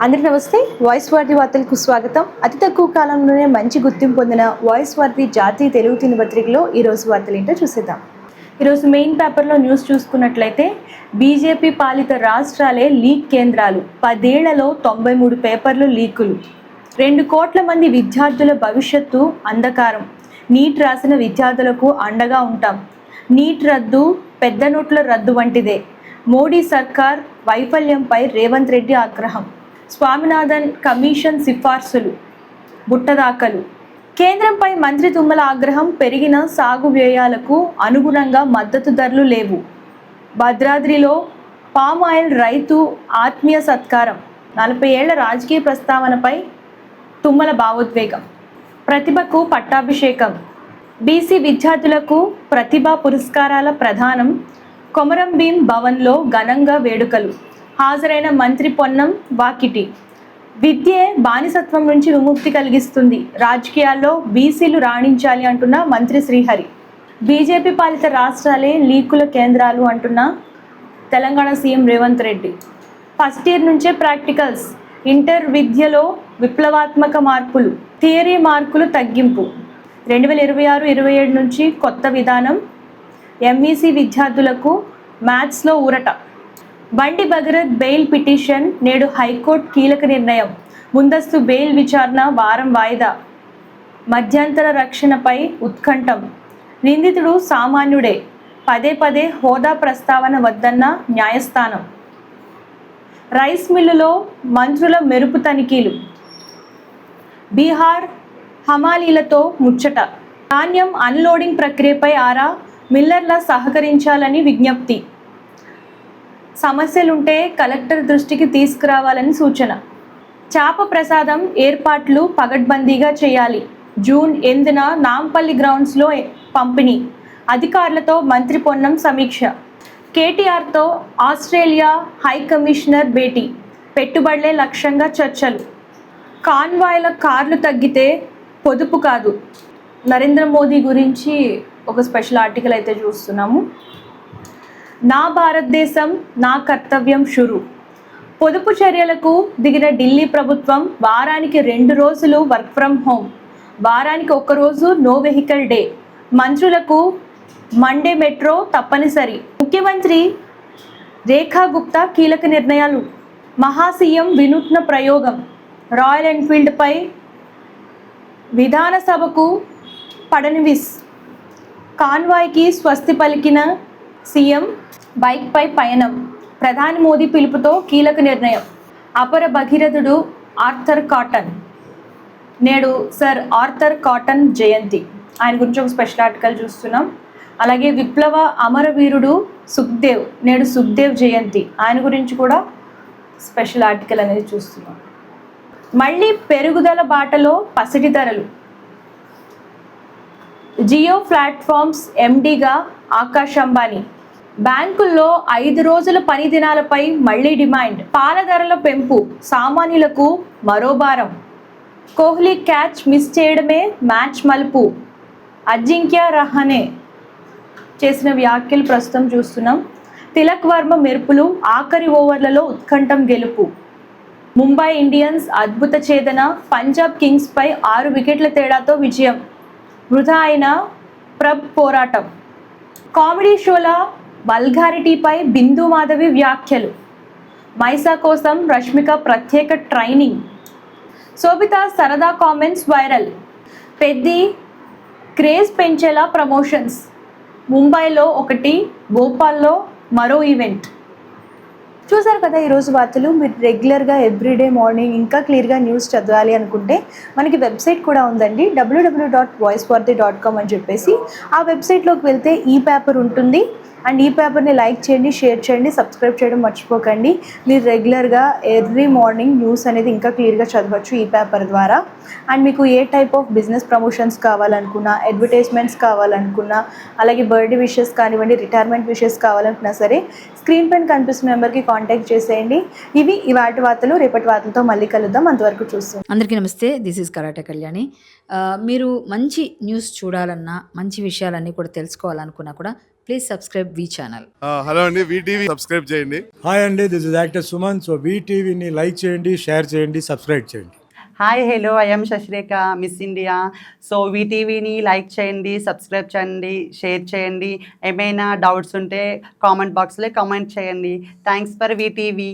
అందరికీ నమస్తే. వాయిస్ వార్తి వార్తలకు స్వాగతం. అతి తక్కువ కాలంలోనే మంచి గుర్తింపు పొందిన వాయిస్ వార్తి జాతీయ తెలుగు దినపత్రికలో ఈరోజు వార్తలు ఏంటో చూసేద్దాం. ఈరోజు మెయిన్ పేపర్లో న్యూస్ చూసుకున్నట్లయితే బీజేపీ పాలిత రాష్ట్రాలే లీక్ కేంద్రాలు, 10 ఏళ్లలో 93 పేపర్లు లీకులు, 2 కోట్ల మంది విద్యార్థుల భవిష్యత్తు అంధకారం, నీట్ రాసిన విద్యార్థులకు అండగా ఉంటాం, నీట్ రద్దు పెద్ద నోట్ల రద్దు వంటిదే, మోడీ సర్కార్ వైఫల్యంపై రేవంత్ రెడ్డి ఆగ్రహం, స్వామినాథన్ కమిషన్ సిఫార్సులు బుట్టదాఖలు, కేంద్రంపై మంత్రి తుమ్మల ఆగ్రహం, పెరిగిన సాగు వ్యయాలకు అనుగుణంగా మద్దతు ధరలు లేవు, భద్రాద్రిలో పామాయిల్ రైతు ఆత్మీయ సత్కారం, 40 ఏళ్ల రాజకీయ ప్రస్తావనపై తుమ్మల భావోద్వేగం, ప్రతిభకు పట్టాభిషేకం, బీసీ విద్యార్థులకు ప్రతిభా పురస్కారాల ప్రదానం, కొమరం భీం భవన్లో ఘనంగా వేడుకలు, హాజరైన మంత్రి పొన్నం వాకిటి, విద్యే బానిసత్వం నుంచి విముక్తి కలిగిస్తుంది, రాజకీయాల్లో బీసీలు రాణించాలి అంటున్న మంత్రి శ్రీహరి, బీజేపీ పాలిత రాష్ట్రాలే లీకుల కేంద్రాలు అంటున్న Telangana CM Revanth Reddy, first year నుంచే ప్రాక్టికల్స్, ఇంటర్ విద్యలో విప్లవాత్మక మార్పులు, థియరీ మార్కులు తగ్గింపు, 2026-27 నుంచి కొత్త విధానం, ఎంఈసీ విద్యార్థులకు మ్యాథ్స్లో ఊరట, బండి భగరత్ బెయిల్ పిటిషన్ నేడు హైకోర్టు కీలక నిర్ణయం, ముందస్తు బెయిల్ విచారణ వారం వాయిదా, మధ్యంతర రక్షణపై ఉత్కంఠం, నిందితుడు సామాన్యుడే, పదే హోదా ప్రస్తావన వద్దన్న న్యాయస్థానం, రైస్ మిల్లులో మంత్రుల మెరుపు తనిఖీలు, బీహార్ హమాలీలతో ముచ్చట, ధాన్యం అన్లోడింగ్ ప్రక్రియపై ఆరా, మిల్లర్ల సహకరించాలని విజ్ఞప్తి, సమస్యలుంటే కలెక్టర్ దృష్టికి తీసుకురావాలని సూచన, చాప ప్రసాదం ఏర్పాట్లు పగడ్బందీగా చేయాలి, జూన్ 8న నాంపల్లి గ్రౌండ్స్లో పంపిణీ, అధికారులతో మంత్రి పొన్నం సమీక్ష, కేటీఆర్తో ఆస్ట్రేలియా హై కమిషనర్ భేటీ, పెట్టుబడులే లక్ష్యంగా చర్చలు, కాన్వాయ్ల కార్లు తగ్గితే పొదుపు కాదు, నరేంద్ర మోదీ గురించి ఒక స్పెషల్ ఆర్టికల్ అయితే చూస్తున్నాము. నా భారతదేశం నా కర్తవ్యం షురు, పొదుపు చర్యలకు దిగిన ఢిల్లీ ప్రభుత్వం, వారానికి 2 రోజులు వర్క్ ఫ్రమ్ హోమ్, వారానికి 1 రోజు నో వెహికల్ డే, మంత్రులకు మండే మెట్రో తప్పనిసరి, ముఖ్యమంత్రి రేఖా గుప్తా కీలక నిర్ణయాలు, మహాసీఎం వినూత్న ప్రయోగం, రాయల్ ఎన్ఫీల్డ్పై విధానసభకు ఫడ్నవీస్, కాన్వాయ్కి స్వస్తి పలికిన సీఎం, బైక్పై పయనం, ప్రధాని మోదీ పిలుపుతో కీలక నిర్ణయం, అపర భగీరథుడు ఆర్థర్ కాటన్, నేడు సర్ ఆర్థర్ కాటన్ జయంతి, ఆయన గురించి ఒక స్పెషల్ ఆర్టికల్ చూస్తున్నాం. అలాగే విప్లవ అమరవీరుడు సుఖ్దేవ్, నేడు సుఖ్దేవ్ జయంతి, ఆయన గురించి కూడా స్పెషల్ ఆర్టికల్ అనేది చూస్తున్నాం. మళ్ళీ పెరుగుదల బాటలో పసిడి ధరలు, జియో ప్లాట్ఫామ్స్ ఎండీగా ఆకాష్ అంబానీ, బ్యాంకుల్లో 5 రోజుల పని దినాలపై మళ్లీ డిమాండ్, పాల ధరల పెంపు సామాన్యులకు మరో భారం, కోహ్లీ క్యాచ్ మిస్ చేయడమే మ్యాచ్ మలుపు, అజింక్య రహానే చేసిన వ్యాఖ్యలు ప్రస్తుతం చూస్తున్నాం. తిలక్ వర్మ మెరుపులు, ఆఖరి ఓవర్లలో ఉత్కంఠం గెలుపు, ముంబై ఇండియన్స్ అద్భుత ఛేదన, పంజాబ్ కింగ్స్పై 6 వికెట్ల తేడాతో విజయం, వృధా అయిన ప్రభ్ పోరాటం, కామెడీ షోల వల్గారిటీపై బిందు మాధవి వ్యాఖ్యలు, మైసా కోసం రష్మిక ప్రత్యేక ట్రైనింగ్, శోభిత సరదా కామెంట్స్ వైరల్, పెద్ది క్రేజ్ పెంచేలా ప్రమోషన్స్, ముంబైలో ఒకటి, భోపాల్లో మరో ఈవెంట్. చూసారు కదా ఈరోజు వార్తలు. మీరు రెగ్యులర్గా ఎవ్రీడే మార్నింగ్ ఇంకా క్లియర్గా న్యూస్ చదవాలి అనుకుంటే మనకి వెబ్సైట్ కూడా ఉందండి, www.voicevarthi.com అని చెప్పేసి. ఆ వెబ్సైట్లోకి వెళ్తే ఈ పేపర్ ఉంటుంది. అండ్ ఈ పేపర్ని లైక్ చేయండి, షేర్ చేయండి, సబ్స్క్రైబ్ చేయడం మర్చిపోకండి. మీరు రెగ్యులర్గా ఎర్లీ మార్నింగ్ న్యూస్ అనేది ఇంకా క్లియర్గా చదవచ్చు ఈ పేపర్ ద్వారా. అండ్ మీకు ఏ టైప్ ఆఫ్ బిజినెస్ ప్రమోషన్స్ కావాలనుకున్నా, అడ్వర్టైజ్మెంట్స్ కావాలనుకున్నా, అలాగే బర్త్డే విషెస్ కానివ్వండి, రిటైర్మెంట్ విషెస్ కావాలనుకున్నా సరే స్క్రీన్ పైన కనిపిస్తున్న నెంబర్కి కాంటాక్ట్ చేసేయండి. ఇవి ఇవాటి వార్తలు. రేపటి వార్తలతో మళ్ళీ కలుద్దాం. అంతవరకు చూస్తాం. అందరికీ నమస్తే. This is karate Kalyani. మీరు మంచి న్యూస్ చూడాలన్నా, మంచి విషయాలన్నీ కూడా తెలుసుకోవాలనుకున్నా కూడా Please subscribe V channel. Hello అండి వీటీవీ సబ్స్క్రైబ్ చేయండి. హాయ్ అండి, this is actor Suman. So వీటీవీని లైక్ చేయండి, షేర్ చేయండి, సబ్స్క్రైబ్ చేయండి. Hi hello I'm Sasirekha Miss India. So వీటీవీని లైక్ చేయండి, సబ్స్క్రైబ్ చేయండి, షేర్ చేయండి. ఏమైనా డౌట్స్ ఉంటే కామెంట్ బాక్స్లో కామెంట్ చేయండి. Thanks for VTV.